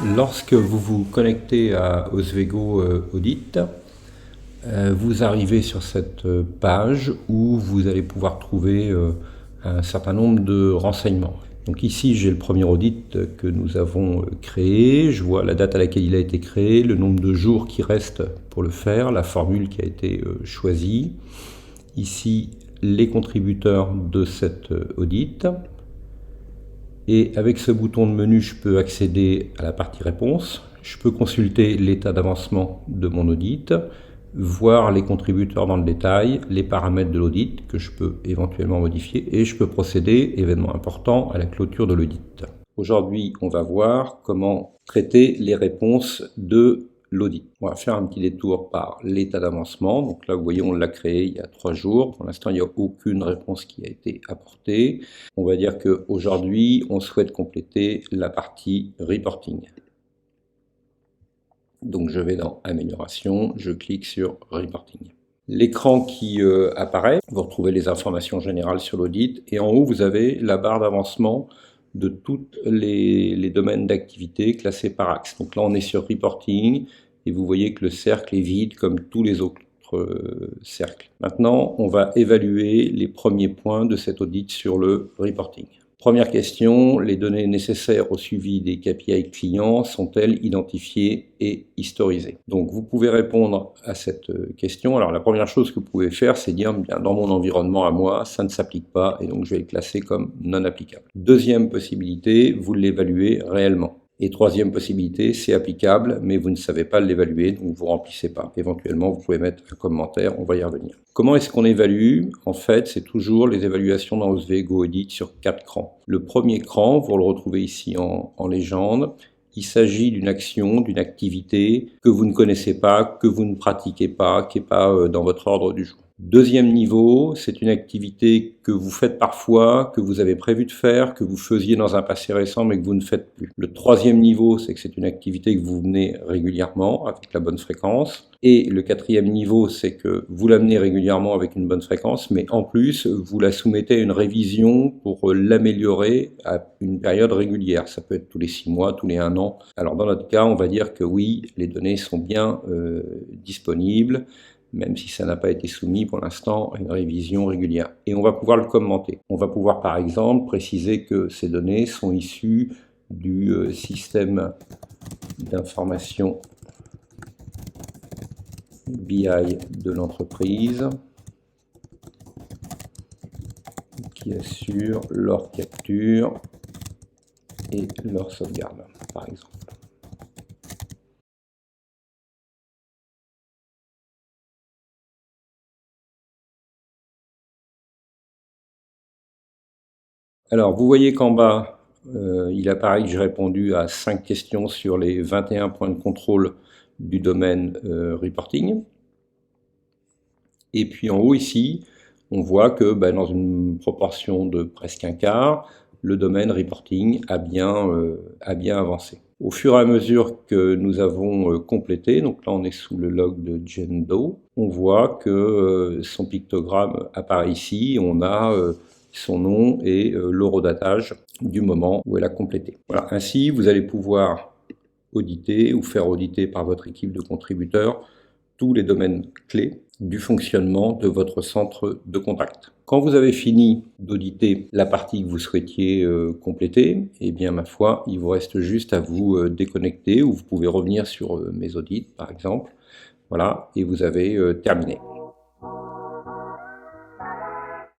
Lorsque vous vous connectez à Oswego Audit, vous arrivez sur cette page où vous allez pouvoir trouver un certain nombre de renseignements. Donc ici, j'ai le premier audit que nous avons créé. Je vois la date à laquelle il a été créé, le nombre de jours qui restent pour le faire, la formule qui a été choisie. Ici, les contributeurs de cet audit. Et avec ce bouton de menu, je peux accéder à la partie réponse. Je peux consulter l'état d'avancement de mon audit, voir les contributeurs dans le détail, les paramètres de l'audit que je peux éventuellement modifier et je peux procéder, événement important, à la clôture de l'audit. Aujourd'hui, on va voir comment traiter les réponses de l'audit. On va faire un petit détour par l'état d'avancement. Donc là, vous voyez, on l'a créé il y a 3 jours. Pour l'instant, il n'y a aucune réponse qui a été apportée. On va dire qu'aujourd'hui, on souhaite compléter la partie reporting. Donc je vais dans amélioration, je clique sur reporting. L'écran qui apparaît, vous retrouvez les informations générales sur l'audit et en haut vous avez la barre d'avancement de tous les domaines d'activité classés par axe. Donc là on est sur reporting et vous voyez que le cercle est vide comme tous les autres cercles. Maintenant on va évaluer les premiers points de cet audit sur le reporting. Première question, les données nécessaires au suivi des KPI clients sont-elles identifiées et historisées? Donc vous pouvez répondre à cette question. Alors la première chose que vous pouvez faire, c'est dire bien dans mon environnement à moi, ça ne s'applique pas et donc je vais le classer comme non applicable. Deuxième possibilité, vous l'évaluez réellement. Et troisième possibilité, c'est applicable, mais vous ne savez pas l'évaluer, donc vous ne remplissez pas. Éventuellement, vous pouvez mettre un commentaire, on va y revenir. Comment est-ce qu'on évalue? En fait, c'est toujours les évaluations dans Oswego Audit sur 4 crans. Le premier cran, vous le retrouvez ici en légende. Il s'agit d'une action, d'une activité que vous ne connaissez pas, que vous ne pratiquez pas, qui n'est pas dans votre ordre du jour. Deuxième niveau, c'est une activité que vous faites parfois, que vous avez prévu de faire, que vous faisiez dans un passé récent mais que vous ne faites plus. Le troisième niveau, c'est que c'est une activité que vous menez régulièrement avec la bonne fréquence. Et le quatrième niveau, c'est que vous la menez régulièrement avec une bonne fréquence, mais en plus, vous la soumettez à une révision pour l'améliorer à une période régulière. Ça peut être tous les 6 mois, tous les 1 an. Alors dans notre cas, on va dire que oui, les données sont bien disponibles, même si ça n'a pas été soumis pour l'instant à une révision régulière. Et on va pouvoir le commenter. On va pouvoir par exemple préciser que ces données sont issues du système d'information BI de l'entreprise qui assure leur capture et leur sauvegarde, par exemple. Alors, vous voyez qu'en bas, il apparaît que j'ai répondu à 5 questions sur les 21 points de contrôle du domaine reporting. Et puis en haut ici, on voit que dans une proportion de presque un quart, le domaine reporting a bien avancé. Au fur et à mesure que nous avons complété, donc là on est sous le log de Jane Doe, on voit que son pictogramme apparaît ici, on a son nom et l'horodatage du moment où elle a complété. Voilà. Ainsi, vous allez pouvoir auditer ou faire auditer par votre équipe de contributeurs tous les domaines clés du fonctionnement de votre centre de contact. Quand vous avez fini d'auditer la partie que vous souhaitiez compléter, eh bien ma foi, il vous reste juste à vous déconnecter ou vous pouvez revenir sur mes audits par exemple. Voilà, et vous avez terminé.